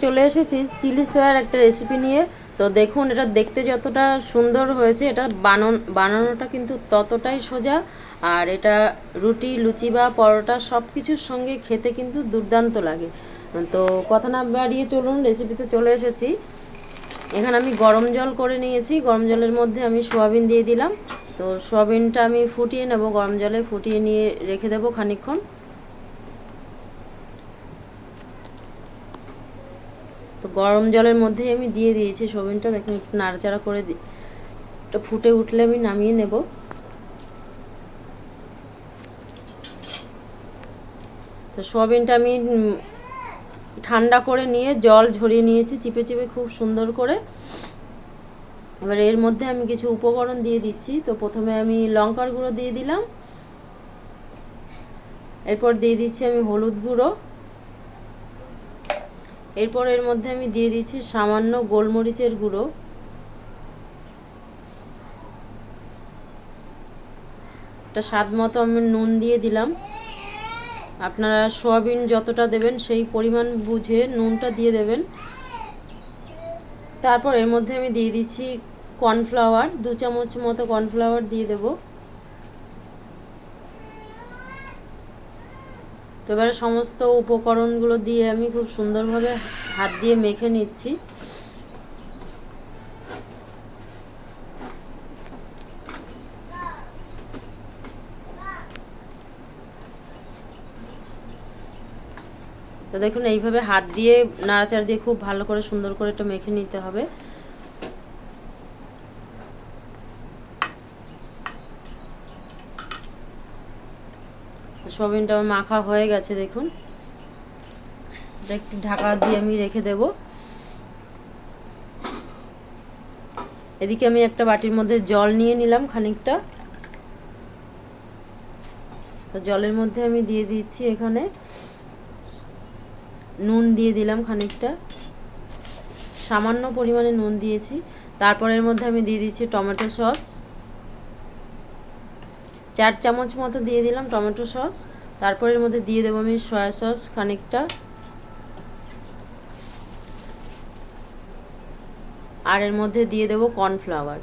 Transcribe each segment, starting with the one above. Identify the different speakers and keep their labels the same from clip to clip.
Speaker 1: চলে এসেছি chilli swear একটা রেসিপি নিয়ে। তো দেখুন, এটা দেখতে যতটা সুন্দর হয়েছে, এটা বানানোটা কিন্তু ততটাই সোজা। আর এটা রুটি, লুচি বা পরোটা সব কিছুর সঙ্গে খেতে কিন্তু দুর্দান্ত লাগে। তো কথা না বাড়িয়ে চলুন রেসিপিতে চলে এসেছি। এখানে আমি গরম জল করে নিয়েছি, গরম জলের মধ্যে আমি সোয়াবিন দিয়ে দিলাম। তো সোয়াবিনটা আমি ফুটিয়ে নেব, গরম জলে ফুটিয়ে নিয়ে রেখে দেবো খানিকক্ষণ। তো গরম জলের মধ্যে আমি দিয়ে দিয়েছি সোয়াবিনটা। দেখুন একটু নাড়াচাড়া করে এটা ফুটে উঠলে আমি নামিয়ে নেব। তো সোয়াবিনটা আমি ঠান্ডা করে নিয়ে জল ঝরিয়ে নিয়েছি চিপে চিপে খুব সুন্দর করে। এবার এর মধ্যে আমি কিছু উপকরণ দিয়ে দিচ্ছি। তো প্রথমে আমি লঙ্কার গুঁড়ো দিয়ে দিলাম, এরপর দিয়ে দিচ্ছি আমি হলুদ গুঁড়ো, এরপর এর মধ্যে আমি দিয়ে দিচ্ছি সামান্য গোলমরিচের গুঁড়ো, একটা স্বাদ মতো আমি নুন দিয়ে দিলাম। আপনারা সয়াবিন যতটা দেবেন সেই পরিমাণ বুঝে নুনটা দিয়ে দেবেন। তারপর এর মধ্যে আমি দিয়ে দিচ্ছি কর্নফ্লাওয়ার, 2 চামচ মতো কর্নফ্লাওয়ার দিয়ে দেব। তো এবারে সমস্ত উপকরণগুলো দিয়ে আমি খুব সুন্দরভাবে হাত দিয়ে মেখে নিচ্ছি। তো দেখুন এইভাবে হাত দিয়ে নাড়াচাড়া দিয়ে খুব ভালো করে সুন্দর করে এটা মেখে নিতে হবে। সোয়াবিনটা আমার মাখা হয়ে গেছে দেখুন। এটা একটু ঢাকা দিয়ে আমি রেখে দেব। এদিকে আমি একটা বাটির মধ্যে জল নিয়ে নিলাম খানিকটা। তো জলের মধ্যে আমি দিয়ে দিচ্ছি এখানে নুন দিয়ে দিলাম খানিকটা, সামান্য পরিমাণে নুন দিয়েছি। তারপর এর মধ্যে আমি দিয়ে দিচ্ছি টমেটো সস, 4 চামচ মতো দিয়ে দিলাম টমেটো সস। তারপর এর মধ্যে দিয়ে দেবো আমি সয়া সস খানিকটা, আর এর মধ্যে দিয়ে দেবো কর্নফ্লাওয়ার।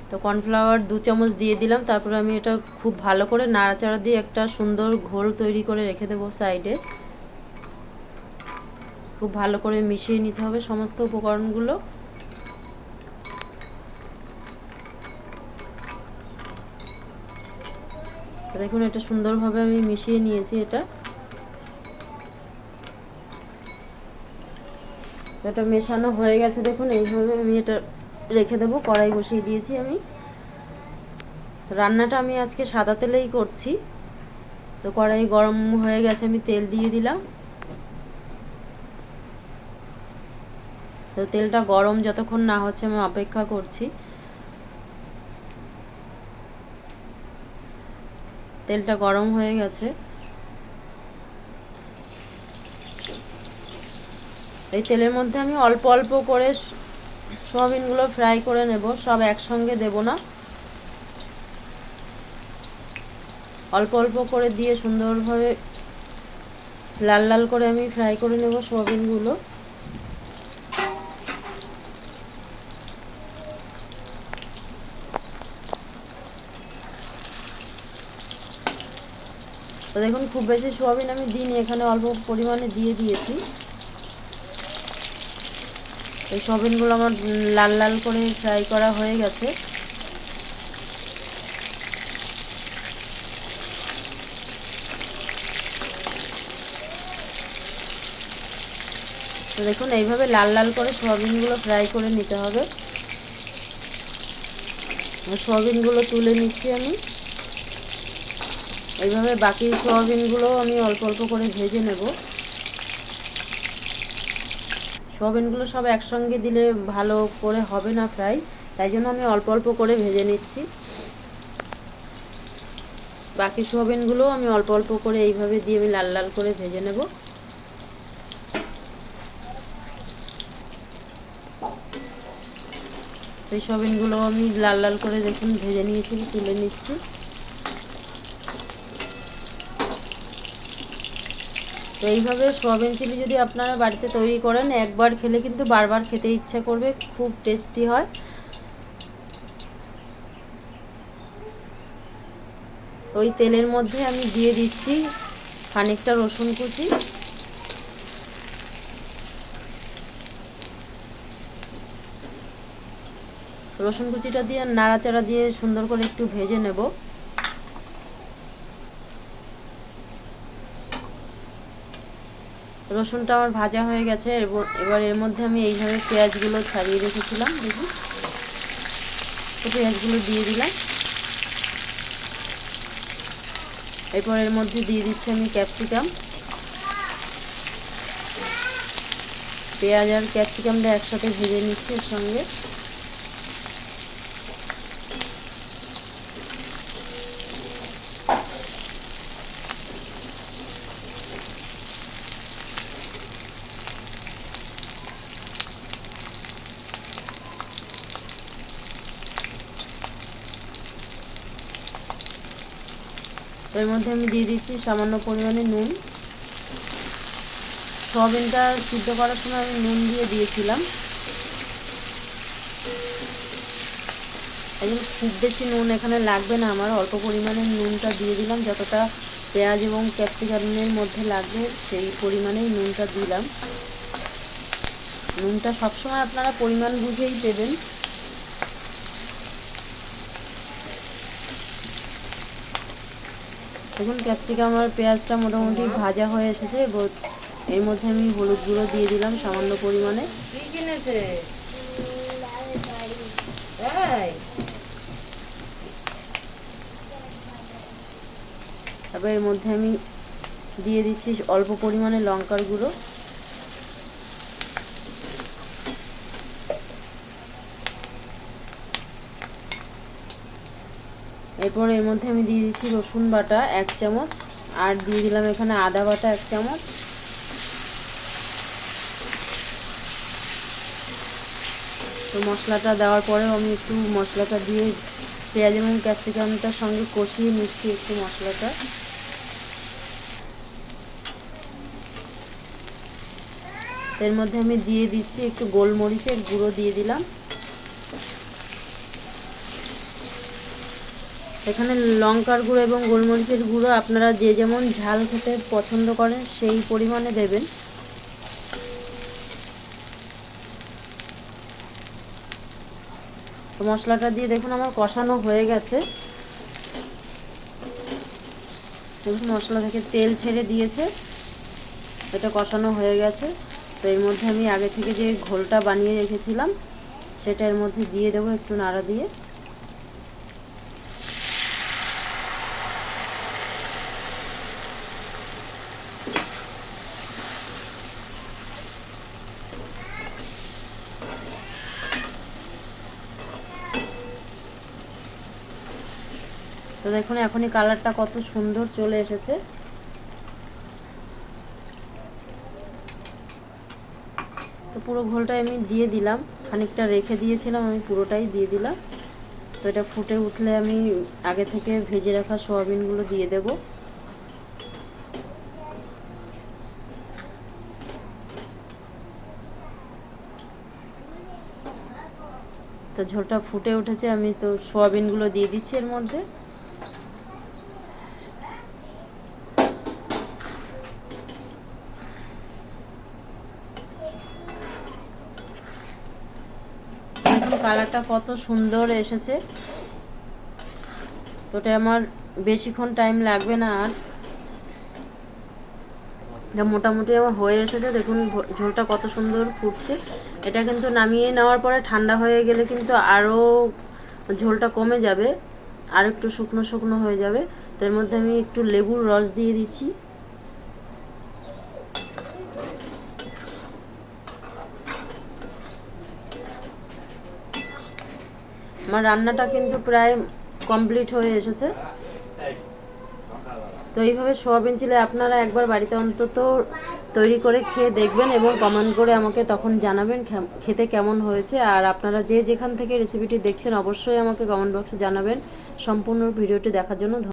Speaker 1: তো কর্নফ্লাওয়ার 2 চামচ দিয়ে দিলাম। তারপরে আমি এটা খুব ভালো করে নাড়াচাড়া দিয়ে একটা সুন্দর ঘোল তৈরি করে রেখে দেবো সাইডে। খুব ভালো করে মিশিয়ে নিতে হবে সমস্ত উপকরণগুলো। দেখুন এটা সুন্দরভাবে আমি মিশিয়ে নিয়েছি। এটা মেশানো হয়ে গেছে দেখুন। এইভাবে আমি এটা রেখে দেবো। কড়াই বসিয়ে দিয়েছি আমি। রান্নাটা আমি আজকে সাদা তেলেই করছি। তো কড়াই গরম হয়ে গেছে, আমি তেল দিয়ে দিলাম। তো তেলটা গরম যতক্ষণ না হচ্ছে আমি অপেক্ষা করছি। তেলটা গরম হয়ে গেছে। এই তেলের মধ্যে আমি অল্প অল্প করে সোয়াবিনগুলো ফ্রাই করে নেব, সব একসঙ্গে দেব না। অল্প অল্প করে দিয়ে সুন্দরভাবে লাল লাল করে আমি ফ্রাই করে নেব সোয়াবিনগুলো। তো দেখুন খুব বেশি সোয়াবিন আমি দিইনি, এখানে অল্প পরিমাণে দিয়ে দিয়েছি। এই সোয়াবিনগুলো আমার লাল লাল করে ফ্রাই করা হয়ে গেছে। তো দেখুন এইভাবে লাল লাল করে সোয়াবিনগুলো ফ্রাই করে নিতে হবে। সোয়াবিনগুলো তুলে নিচ্ছি আমি। এইভাবে বাকি সোয়াবিনগুলো আমি অল্প অল্প করে ভেজে নেব। সোয়াবিনগুলো সব একসঙ্গে দিলে ভালো করে হবে না ফ্রাই, তাই জন্য আমি অল্প অল্প করে ভেজে নিচ্ছি। বাকি সোয়াবিনগুলো আমি অল্প অল্প করে এইভাবে দিয়ে আমি লাল লাল করে ভেজে নেব। এই সোয়াবিনগুলো আমি লাল লাল করে দেখুন ভেজে নিয়েছি, তুলে নিচ্ছি। তো এইভাবে সোয়াবিন চিলি যদি আপনারা বাড়িতে তৈরি করেন, একবার খেলে কিন্তু বারবার খেতে ইচ্ছা করবে, খুব টেস্টি হয়। ওই তেলের মধ্যে আমি দিয়ে দিচ্ছি খানিকটা রসুন কুচি, রসুন কুচিটা দিয়ে নাড়াচাড়া দিয়ে সুন্দর করে একটু ভেজে নেব। রসুনটা আমার ভাজা হয়ে গেছে। এবার এর মধ্যে আমি এইভাবে পেঁয়াজগুলো ছাড়িয়ে রেখেছিলাম, দেখুন, তো পেঁয়াজগুলো দিয়ে দিলাম। এরপর এর মধ্যে দিয়ে দিচ্ছি আমি ক্যাপসিকাম। পেঁয়াজ আর ক্যাপসিকামটা একসাথে ভেজে নিচ্ছি এর সঙ্গে। এর মধ্যে আমি দিয়ে দিচ্ছি সামান্য পরিমাণে নুন। সয়াবিনটা সিদ্ধ করার সময় আমি নুন দিয়েছিলাম, একদম খুব বেশি নুন এখানে লাগবে না আমার, অল্প পরিমাণে নুনটা দিয়ে দিলাম, যতটা পেঁয়াজ এবং ক্যাপসিকামের মধ্যে লাগবে সেই পরিমাণেই নুনটা দিলাম। নুনটা সবসময় আপনারা পরিমাণ বুঝেই দেবেন। দেখুন ক্যাপসিকাম আর পেঁয়াজটা মোটামুটি ভাজা হয়ে এসেছে। এর মধ্যে আমি হলুদ গুঁড়ো দিয়ে দিলাম সামান্য পরিমাণে। তারপর এর মধ্যে আমি দিয়ে দিচ্ছি অল্প পরিমাণে লঙ্কার গুঁড়ো। এরপর এর মধ্যে আমি দিয়ে দিচ্ছি রসুন বাটা 1 চামচ, আর দিয়ে দিলাম এখানে আদা বাটা 1 চামচ। তো মশলাটা দেওয়ার পরেও আমি একটু মশলাটা দিয়ে পেঁয়াজ এবং ক্যাপসিকামটার সঙ্গে কষিয়ে নিচ্ছি একটু মশলাটা। এর মধ্যে আমি দিয়ে দিচ্ছি একটু গোলমরিচের গুঁড়ো দিয়ে দিলাম। এখানে লঙ্কার গুঁড়ো এবং গোলমরিচের গুঁড়ো আপনারা যে যেমন ঝাল খেতে পছন্দ করেন সেই পরিমাণে দেবেন। তো মশলাটা দিয়ে দেখুন আমার কষানো হয়ে গেছে। দেখুন মশলা থেকে তেল ছেড়ে দিয়েছে, এটা কষানো হয়ে গেছে। তো এর মধ্যে আমি আগে থেকে যে ঘোলটা বানিয়ে রেখেছিলাম সেটা এর মধ্যে দিয়ে দেবো একটু নাড়া দিয়ে। তো দেখুন এখনই কালারটা কত সুন্দর চলে এসেছে। তো পুরো ঘোলটা আমি দিয়ে দিলাম, খানিকটা রেখে দিয়েছিলাম, আমি পুরোটাই দিয়ে দিলাম। তো এটা ফুটে উঠলে আমি আগে থেকে ভেজে রাখা সয়াবিনগুলো দিয়ে দেব। তো ঝোলটা ফুটে উঠেছে, আমি তো সয়াবিনগুলো দিয়ে দিচ্ছি এর মধ্যে। কালারটা কত সুন্দর এসেছে। তো এটা আমার বেশিক্ষণ টাইম লাগবে না, আর এটা মোটামুটি আমার হয়ে এসেছে। দেখুন ঝোলটা কত সুন্দর ফুটছে। এটা কিন্তু নামিয়ে নেওয়ার পরে ঠান্ডা হয়ে গেলে কিন্তু আরও ঝোলটা কমে যাবে, আর একটু শুকনো শুকনো হয়ে যাবে। তো এর মধ্যে আমি একটু লেবুর রস দিয়ে দিচ্ছি। আমার রান্নাটা কিন্তু প্রায় কমপ্লিট হয়ে এসেছে। তো এইভাবে সোয়াবিন চিলি আপনারা একবার বাড়িতে অন্তত তৈরি করে খেয়ে দেখবেন এবং কমেন্ট করে আমাকে তখন জানাবেন খেতে কেমন হয়েছে। আর আপনারা যে যেখান থেকে রেসিপিটি দেখছেন অবশ্যই আমাকে কমেন্ট বক্সে জানাবেন। সম্পূর্ণ ভিডিওটি দেখার জন্য